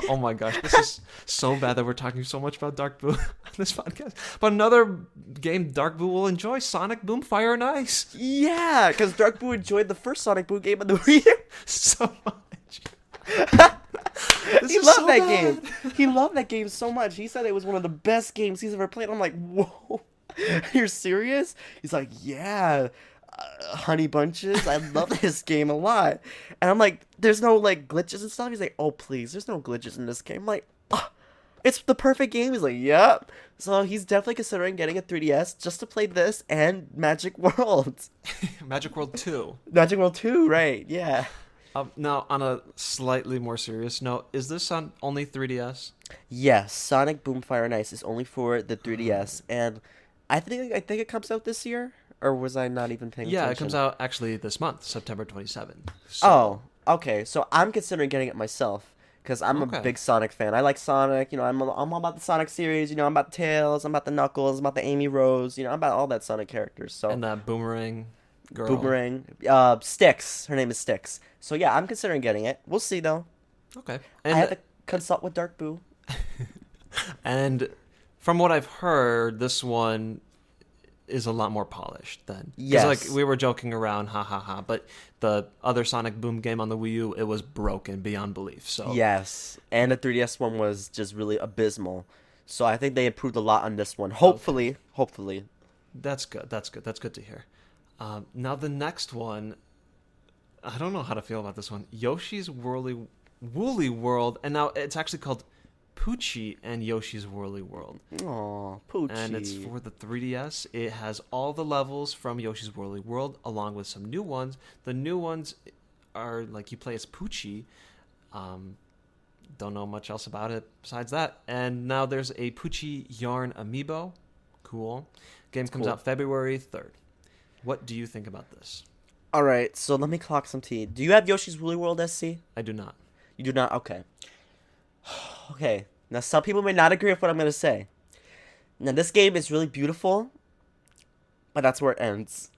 Oh my gosh, this is so bad that we're talking so much about Dark Boo on this podcast. But another game Dark Boo will enjoy, Sonic Boom Fire and Ice. Yeah, because Dark Boo enjoyed the first Sonic Boom game of the Wii U. So much. He loved that game. He loved that game so much. He said it was one of the best games he's ever played. I'm like, whoa, you're serious? He's like, yeah, Honey Bunches. I love this game a lot. And I'm like, there's no like glitches and stuff. He's like, oh please, there's no glitches in this game. I'm like, oh, it's the perfect game. He's like, yep. So he's definitely considering getting a 3DS just to play this and Magic World. Magic World 2. Magic World 2, right? Yeah. Now, on a slightly more serious note, is this on only 3DS? Yes, Sonic Boom Fire and Ice is only for the 3DS, and I think it comes out this year, or was I not even paying attention? Yeah, it comes out actually this month, September 27th. Oh, okay. So I'm considering getting it myself because I'm Okay. a big Sonic fan. I like Sonic. You know, I'm all about the Sonic series. You know, I'm about Tails. I'm about the Knuckles. I'm about the Amy Rose. You know, I'm about all that Sonic characters. So And that Boomerang girl. Boomerang, Styx. Her name is Styx. So yeah, I'm considering getting it. We'll see though. Okay. I have to consult with Dark Boo. And from what I've heard, this one is a lot more polished than... 'cause, Yes. like, we were joking around, ha ha ha, but the other Sonic Boom game on the Wii U, it was broken beyond belief, so... Yes, and the 3DS one was just really abysmal. So I think they improved a lot on this one. Hopefully. That's good, that's good to hear. Now the next one, I don't know how to feel about this one. Yoshi's Woolly World, and now it's actually called Poochy and Yoshi's Woolly World. Aw, Poochy. And it's for the 3DS. It has all the levels from Yoshi's Woolly World, along with some new ones. The new ones are like you play as Poochy. Don't know much else about it besides that. And now there's a Poochy Yarn amiibo. Cool. Game comes cool. out February 3rd. What do you think about this? All right, so let me clock some tea. Do you have Yoshi's Woolly World SC? I do not. You do not? Okay. Okay. Now, some people may not agree with what I'm going to say. Now, this game is really beautiful, but that's where it ends.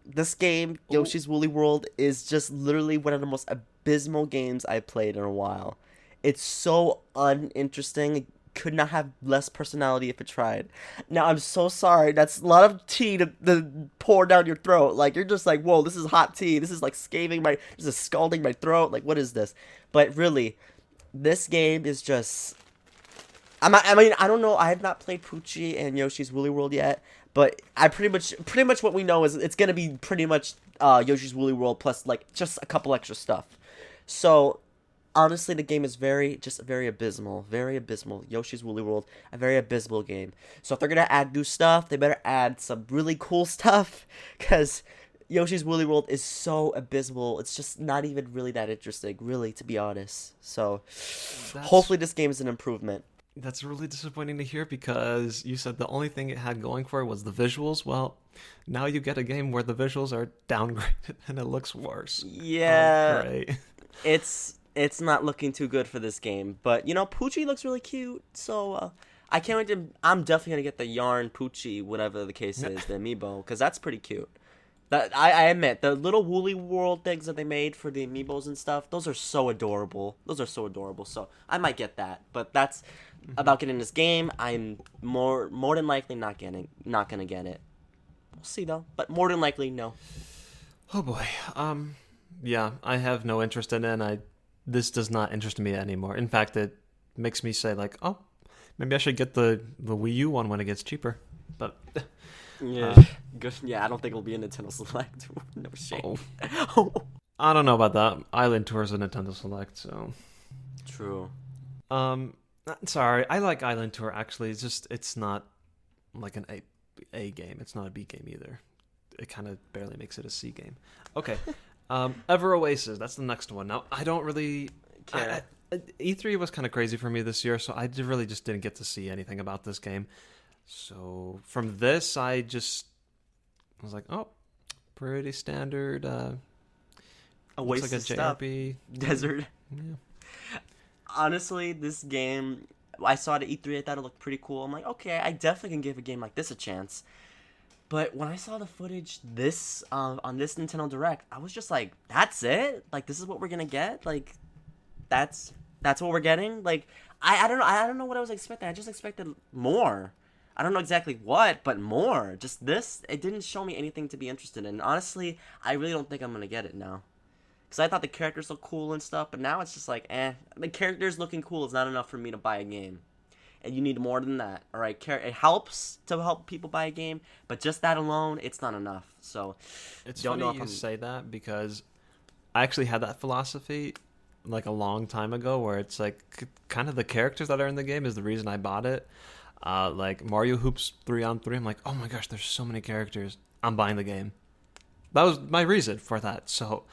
This game, Ooh. Yoshi's Woolly World, is just literally one of the most abysmal games I've played in a while. It's so uninteresting. It could not have less personality if it tried. Now, I'm so sorry. That's a lot of tea to pour down your throat. Like, you're just like, whoa, this is hot tea. This is like this is scalding my throat. Like, what is this? But really, this game is just... I mean, I don't know. I have not played Poochy and Yoshi's Woolly World yet, but I pretty much what we know is it's gonna be pretty much Yoshi's Woolly World plus like just a couple extra stuff. So honestly, the game is very abysmal, very abysmal. Yoshi's Woolly World, a very abysmal game. So if they're gonna add new stuff, they better add some really cool stuff, because Yoshi's Woolly World is so abysmal. It's just not even really that interesting, really, to be honest. So, hopefully this game is an improvement. That's really disappointing to hear because you said the only thing it had going for it was the visuals. Well, now you get a game where the visuals are downgraded and it looks worse. Yeah, Oh, great. it's not looking too good for this game. But Poochy looks really cute, so I can't wait to. I'm definitely gonna get the yarn Poochy, whatever the case is, the amiibo, because that's pretty cute. That I admit, the little Woolly World things that they made for the amiibos and stuff, those are so adorable. So I might get that. But that's about getting this game. I'm more than likely not gonna get it. We'll see though. But more than likely, no. Oh boy. Yeah, I have no interest in it. And this does not interest me anymore. In fact, it makes me say like, oh, maybe I should get the Wii U one when it gets cheaper. But yeah, good. Yeah, I don't think it'll be a Nintendo Select. No shame. Oh. I don't know about that. Island Tour is a Nintendo Select, so true. Sorry, I like Island Tour. Actually, it's not like an A game. It's not a B game either. It kind of barely makes it a C game. Okay. Ever Oasis. That's the next one. Now, I don't really care. E3 was kind of crazy for me this year, so I really just didn't get to see anything about this game. So from this, I was like, oh, pretty standard. Oasis looks like a JRPG. Desert. Yeah. Honestly, this game, I saw it at E3, I thought it looked pretty cool. I'm like, okay, I definitely can give a game like this a chance. But when I saw the footage on this Nintendo Direct, I was just like, that's it? Like, this is what we're gonna get? Like, that's what we're getting? Like, I don't know what I was expecting. I just expected more. I don't know exactly what, but more. Just this, it didn't show me anything to be interested in. Honestly, I really don't think I'm gonna get it now. Because I thought the characters looked cool and stuff, but now it's just like, the characters looking cool is not enough for me to buy a game. And you need more than that, alright? It helps to help people buy a game, but just that alone, it's not enough. So, it's funny you say that, because I actually had that philosophy like a long time ago, where it's like, kind of the characters that are in the game is the reason I bought it. Like Mario Hoops 3-on-3, I'm like, oh my gosh, there's so many characters. I'm buying the game. That was my reason for that, so...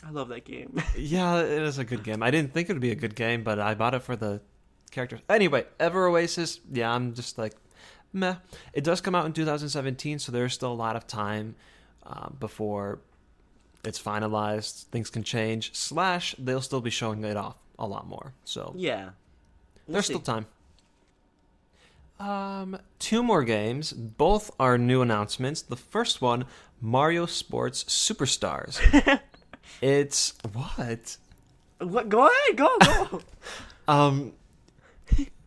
I love that game. Yeah, it is a good game. I didn't think it would be a good game, but I bought it for the characters. Anyway, Ever Oasis, yeah, I'm just like, meh. It does come out in 2017, so there's still a lot of time before it's finalized. Things can change. / they'll still be showing it off a lot more. So yeah, there's still time. 2 more games. Both are new announcements. The first one, Mario Sports Superstars. It's what? What? Go ahead. Go.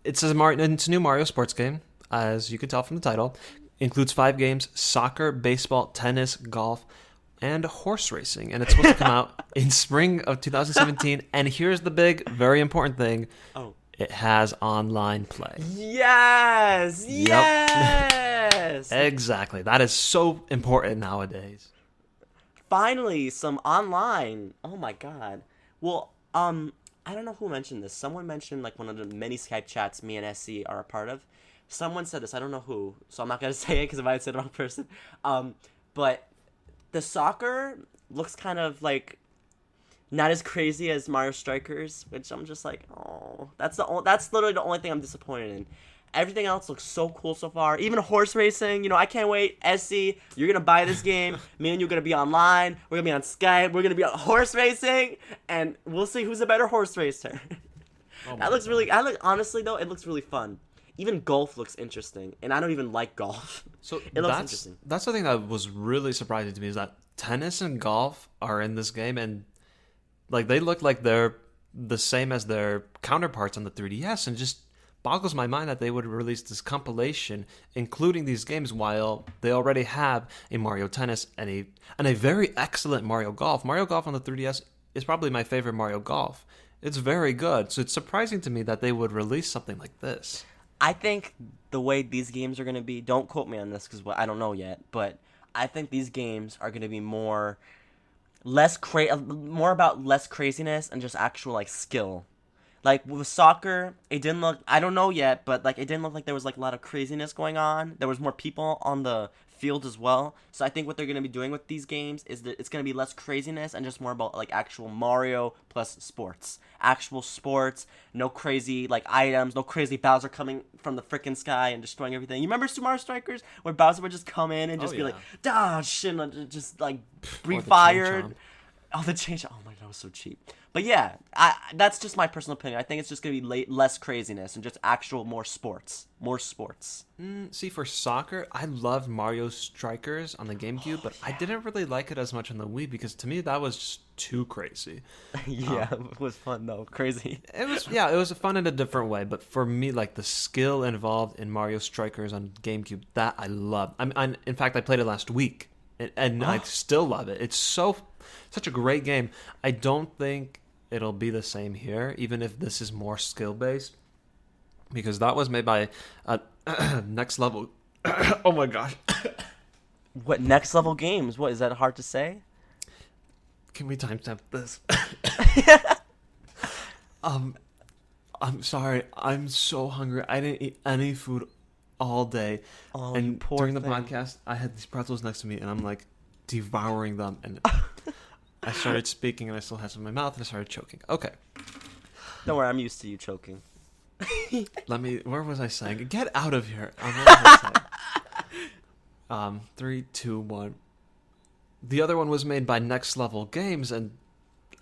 It's a new Mario Sports game, as you can tell from the title. Includes 5 games: soccer, baseball, tennis, golf, and horse racing. And it's supposed to come out in spring of 2017. And here's the big, very important thing. Oh. It has online play. Yes! Yep. Yes! Exactly. That is so important nowadays. Finally, some online. Oh my god. Well, I don't know who mentioned this. Someone mentioned, like, one of the many Skype chats me and SC are a part of. Someone said this. I don't know who, so I'm not going to say it because I might have said the wrong person. But the soccer looks kind of, like, not as crazy as Mario Strikers, which I'm just like, oh. That's literally the only thing I'm disappointed in. Everything else looks so cool so far. Even horse racing, I can't wait. SC, you're going to buy this game. Me and you are going to be online. We're going to be on Skype. We're going to be on horse racing. And we'll see who's a better horse racer. That looks really... honestly, though, it looks really fun. Even golf looks interesting. And I don't even like golf. So it looks interesting. That's the thing that was really surprising to me, is that tennis and golf are in this game. And like they look like they're the same as their counterparts on the 3DS. And just... boggles my mind that they would release this compilation including these games while they already have a Mario Tennis and a very excellent Mario Golf. Mario Golf on the 3DS is probably my favorite Mario Golf. It's very good. So it's surprising to me that they would release something like this. I think the way these games are going to be, don't quote me on this because I don't know yet, but I think these games are going to be more about less craziness and just actual like skill. Like with soccer, it didn't look. I don't know yet, but like it didn't look like there was like a lot of craziness going on. There was more people on the field as well. So I think what they're gonna be doing with these games is that it's gonna be less craziness and just more about like actual Mario plus sports, actual sports. No crazy like items, no crazy Bowser coming from the freaking sky and destroying everything. You remember Super Mario Strikers where Bowser would just come in and just be like, "Dah, shit," and just like breathe fired. Oh, the change. Oh my god, that was so cheap. But yeah, that's just my personal opinion. I think it's just gonna be less craziness and just actual more sports, more sports. See, for soccer, I loved Mario Strikers on the GameCube, but I didn't really like it as much on the Wii because to me that was just too crazy. Yeah, it was fun though, crazy. It was fun in a different way. But for me, like the skill involved in Mario Strikers on GameCube, that I loved. In fact, I played it last week, and I still love it. It's such a great game. I don't think it'll be the same here, even if this is more skill based, because that was made by Next Level. Oh my gosh! What Next Level Games? What is that hard to say? Can we timestamp this? I'm sorry. I'm so hungry. I didn't eat any food all day, and during the podcast, I had these pretzels next to me, and I'm like devouring them, and I started speaking, and I still had some in my mouth, and I started choking. Okay. Don't worry, I'm used to you choking. Where was I saying? Get out of here. What was I saying? 3, 2, 1. The other one was made by Next Level Games, and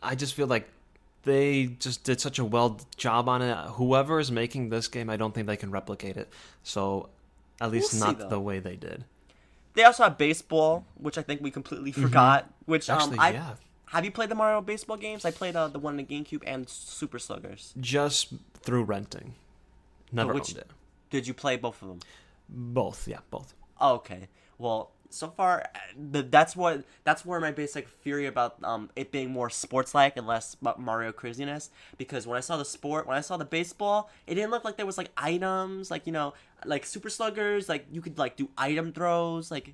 I just feel like they just did such a well job on it. Whoever is making this game, I don't think they can replicate it. So, at least not the way they did. They also have baseball, which I think we completely forgot. Which actually, yeah. Have you played the Mario baseball games? I played the one on the GameCube and Super Sluggers. Just through renting. Never owned it. Did you play both of them? Both, yeah, both. Oh, okay. Well, so far, that's where my basic theory about it being more sports-like and less Mario craziness. Because when I saw the baseball, it didn't look like there was like items, like like Super Sluggers, like you could like do item throws, like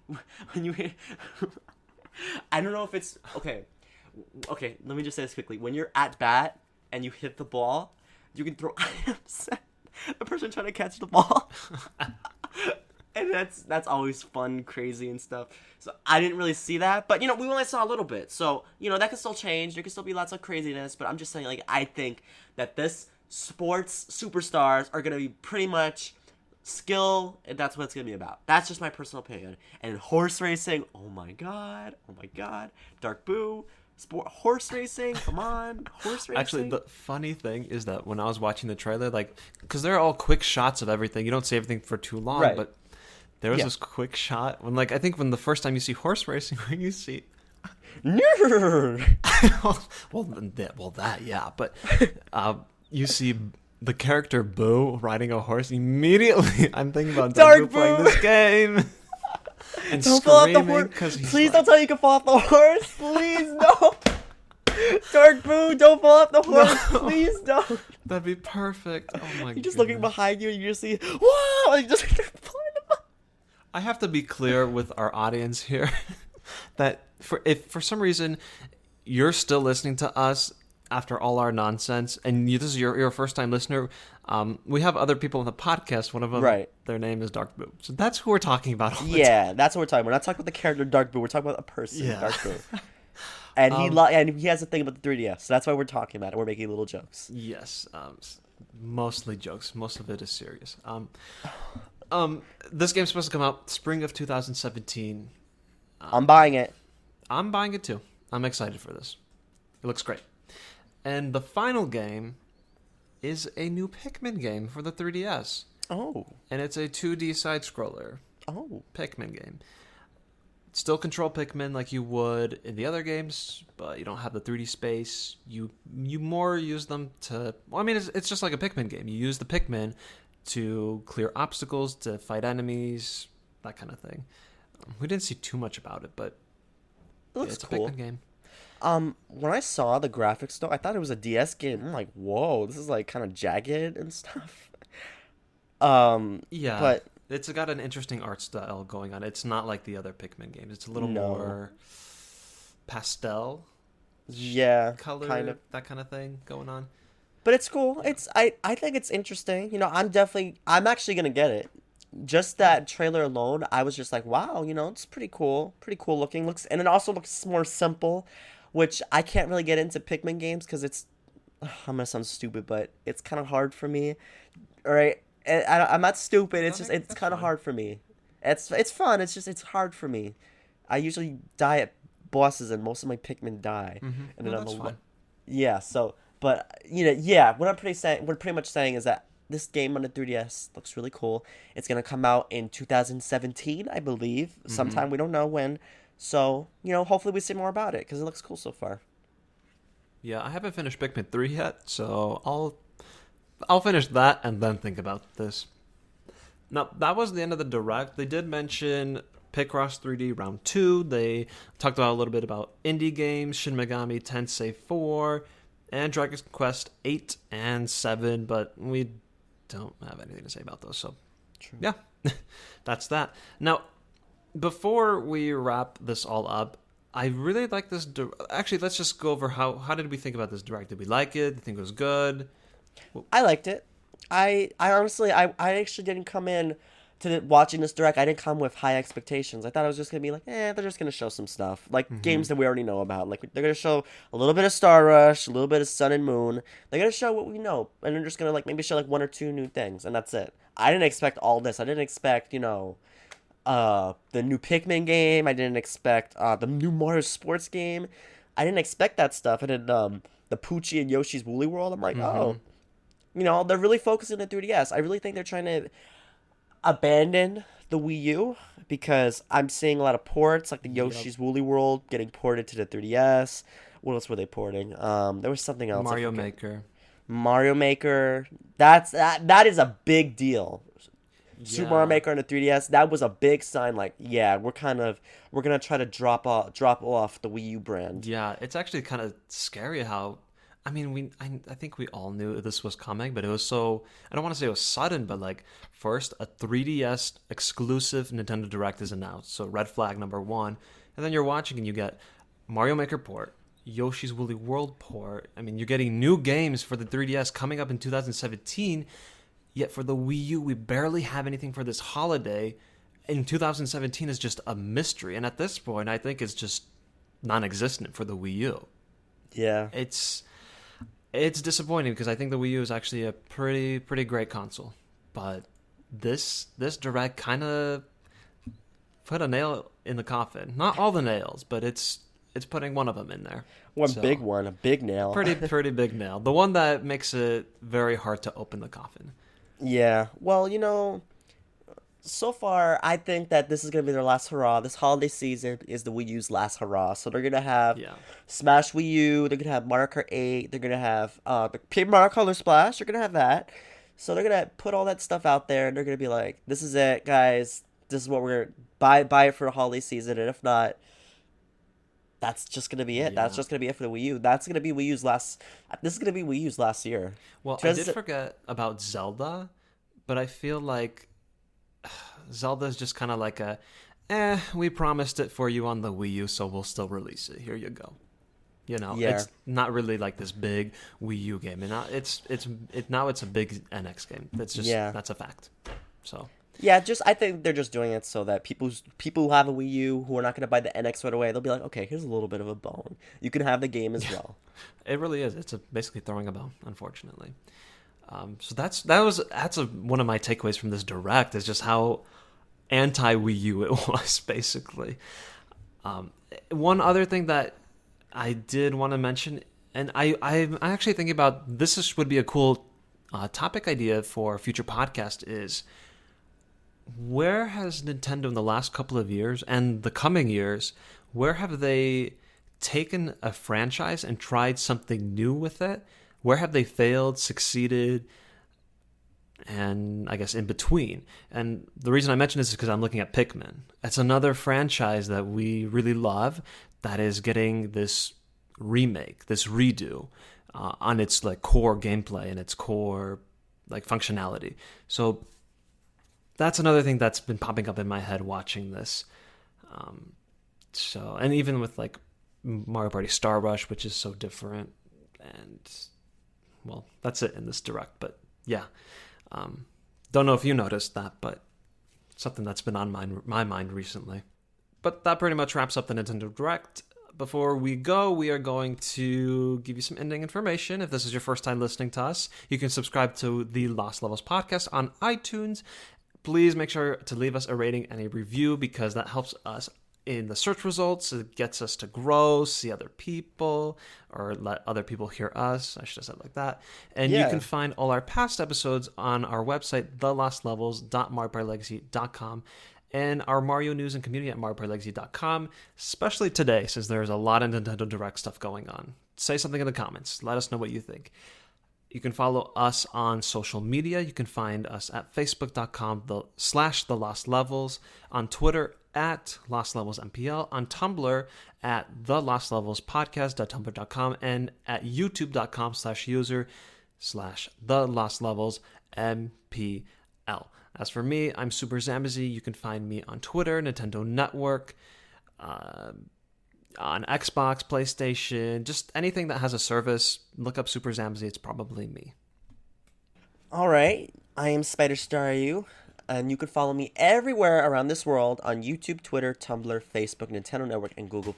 when you. I don't know if it's okay. Okay, let me just say this quickly. When you're at bat and you hit the ball, you can throw items at the person trying to catch the ball. And that's always fun, crazy, and stuff. So I didn't really see that. But, we only saw a little bit. So, that could still change. There could still be lots of craziness. But I'm just saying, like, I think that this sports superstars are going to be pretty much skill, and that's what it's going to be about. That's just my personal opinion. And horse racing, oh my god. Dark Boo. Horse racing, come on, horse racing. Actually, the funny thing is that when I was watching the trailer, like, because they're all quick shots of everything, you don't see everything for too long, right. But there was this quick shot when, like, I think when the first time you see horse racing, when you see, nerd. but you see the character Boo riding a horse. Immediately, I'm thinking about Dark Boo playing this game. And don't fall off the horse. Please don't tell you can fall off the horse. Please no. Dark Boo, don't fall off the horse. No. Please don't. That'd be perfect. Oh my god. You're just looking behind you and you just see, whoa! You just I have to be clear with our audience here that if for some reason you're still listening to us after all our nonsense, and this is your first time listener, we have other people on the podcast. One of them, right. Their name is Dark Boo. So that's who we're talking about. Yeah, that's what we're talking about. We're not talking about the character Dark Boo. We're talking about a person, Dark Boo. And he has a thing about the 3DS, so that's why we're talking about it. We're making little jokes. Yes, mostly jokes. Most of it is serious. This game's supposed to come out spring of 2017. I'm buying it. I'm buying it too. I'm excited for this. It looks great. And the final game is a new Pikmin game for the 3DS. Oh. And it's a 2D side-scroller. Oh. Pikmin game. Still control Pikmin like you would in the other games, but you don't have the 3D space. You more use them to... Well, I mean, it's just like a Pikmin game. You use the Pikmin to clear obstacles, to fight enemies, that kind of thing. We didn't see too much about it, but it looks it's cool. a Pikmin game. When I saw the graphics though, I thought it was a DS game. I'm like, whoa, this is like kind of jagged and stuff. Yeah, but it's got an interesting art style going on. It's not like the other Pikmin games. It's a little more pastel, yeah, color, kind of that kind of thing going on. But it's cool. I think it's interesting. You know, I'm actually gonna get it. Just that trailer alone, I was just like, wow, you know, it's pretty cool looking. Looks, and it also looks more simple, which I can't really get into Pikmin games because it's, I'm gonna sound stupid, but it's kind of hard for me. All right, I'm not stupid. It's I just think it's that's kind of fine. hard for me. It's fun. It's just it's hard for me. I usually die at bosses, and most of my Pikmin die, and No, then that's fine. yeah. So, but you know, yeah. What I'm pretty much saying is that this game on the 3DS looks really cool. It's gonna come out in 2017, I believe, sometime. We don't know when. So, you know, hopefully we see more about it because it looks cool so far. Yeah, I haven't finished Pikmin 3 yet, so I'll finish that and then think about this. Now, that was the end of the direct. They did mention Picross 3D Round 2. They talked about a little bit about indie games, Shin Megami Tensei 4, and Dragon Quest 8 and 7, but we don't have anything to say about those. So, True. yeah, that's that. Now, before we wrap this all up, I really like this. Actually, let's just go over how did we think about this direct? Did we like it? Did you think it was good? I liked it. I honestly, I actually didn't come in to watching this direct. I didn't come with high expectations. I thought it was just gonna be like, they're just gonna show some stuff, like games that we already know about. Like they're gonna show a little bit of Star Rush, a little bit of Sun and Moon. They're gonna show what we know, and they're just gonna like maybe show like one or two new things, and that's it. I didn't expect all this. I didn't expect, you know, the new Pikmin game. I didn't expect the new Mario Sports game. I didn't expect that stuff. And then the Poochy and Yoshi's Woolly World. I'm like, oh, you know, they're really focusing on 3DS. I really think they're trying to abandon the Wii U because I'm seeing a lot of ports, like the Yep. Yoshi's Woolly World getting ported to the 3DS. What else were they porting? There was something else. I Mario forget. Maker. Mario Maker. That is a big deal. Super Mario Yeah. Maker on the 3DS. That was a big sign. Like, yeah, we're gonna try to drop off the Wii U brand. Yeah, it's actually kind of scary how. I mean, I think we all knew this was coming, but it was so. I don't want to say it was sudden, but like first a 3DS exclusive Nintendo Direct is announced, so red flag number one, and then you're watching and you get Mario Maker port, Yoshi's Woolly World port. I mean, you're getting new games for the 3DS coming up in 2017. Yet for the Wii U, we barely have anything for this holiday. In 2017 is just a mystery, and at this point, I think it's just non-existent for the Wii U. Yeah. It's disappointing because I think the Wii U is actually a pretty great console, but this direct kind of put a nail in the coffin. Not all the nails, but it's putting one of them in there. One So, big one, a big nail. pretty big nail. The one that makes it very hard to open the coffin. Yeah. Well, you know, so far, I think that this is gonna be their last hurrah. This holiday season is the Wii U's last hurrah. So they're gonna have Yeah. Smash Wii U. They're gonna have Mario Kart 8. They're gonna have the Paper Mario Color Splash. They're gonna have that. So they're gonna put all that stuff out there, and they're gonna be like, "This is it, guys. This is what we're gonna buy it for the holiday season. And if not, that's just gonna be it. That's Yeah. just gonna be it for the Wii U. That's gonna be Wii U's last. This is gonna be Wii U's last year. Well, I did forget about Zelda, but I feel like Zelda is just kind of like we promised it for you on the Wii U, so we'll still release it. Here you go. You know, Yeah. it's not really like this big Wii U game, and now it's a big NX game. That's just Yeah. that's a fact. So Yeah, just I think they're just doing it so that people who have a Wii U who are not going to buy the NX right away, they'll be like, okay, here's a little bit of a bone. You can have the game as well. it really is. It's basically throwing a bone, unfortunately. So that's one of my takeaways from this direct is just how anti Wii U it was basically. One other thing that I did want to mention, and I'm actually thinking about would be a cool topic idea for a future podcast is where has Nintendo in the last couple of years and the coming years, where have they taken a franchise and tried something new with it? Where have they failed, succeeded, and I guess in between? And the reason I mention this is because I'm looking at Pikmin. It's another franchise that we really love that is getting this remake, this redo on its like core gameplay and its core like functionality. So that's another thing that's been popping up in my head watching this. And even with like Mario Party Star Rush, which is so different, and well, that's it in this direct. But yeah, don't know if you noticed that, but something that's been on my mind recently. But that pretty much wraps up the Nintendo Direct. Before we go, we are going to give you some ending information. If this is your first time listening to us, you can subscribe to the Lost Levels podcast on iTunes. Please make sure to leave us a rating and a review because that helps us in the search results. It gets us to grow, see other people, or let other people hear us. I should have said it like that. And you can find all our past episodes on our website, thelostlevels.mariopartylegacy.com, and our Mario news and community at mariopartylegacy.com, especially today since there's a lot of Nintendo Direct stuff going on. Say something in the comments. Let us know what you think. You can follow us on social media. You can find us at facebook.com/thelostlevels, on Twitter at lostlevelsmpl, on Tumblr at thelostlevelspodcast.tumblr.com, and at youtube.com/user/thelostlevelsmpl. As for me, I'm SuperZambezi. You can find me on Twitter, Nintendo Network, on Xbox, PlayStation, just anything that has a service. Look up SuperZambezi. It's probably me. All right. I am SpiderStaryu, and you can follow me everywhere around this world on YouTube, Twitter, Tumblr, Facebook, Nintendo Network, and Google+.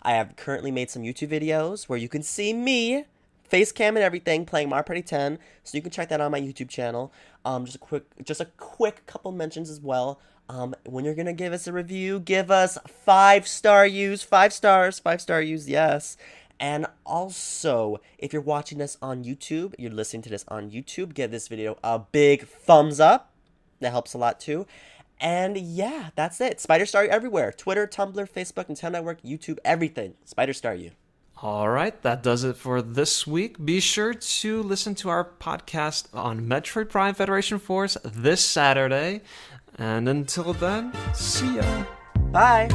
I have currently made some YouTube videos where you can see me, face cam and everything, playing Mario Party 10, so you can check that on my YouTube channel. Just a quick couple mentions as well. When you're gonna give us a review, give us 5-star use, 5 stars, 5-star use, yes. And also, if you're watching this on YouTube, you're listening to this on YouTube, give this video a big thumbs up. That helps a lot too. And yeah, that's it. SpiderStaryu everywhere: Twitter, Tumblr, Facebook, Nintendo Network, YouTube, everything. SpiderStaryu. All right, that does it for this week. Be sure to listen to our podcast on Metroid Prime Federation Force this Saturday. And until then, see ya. Bye.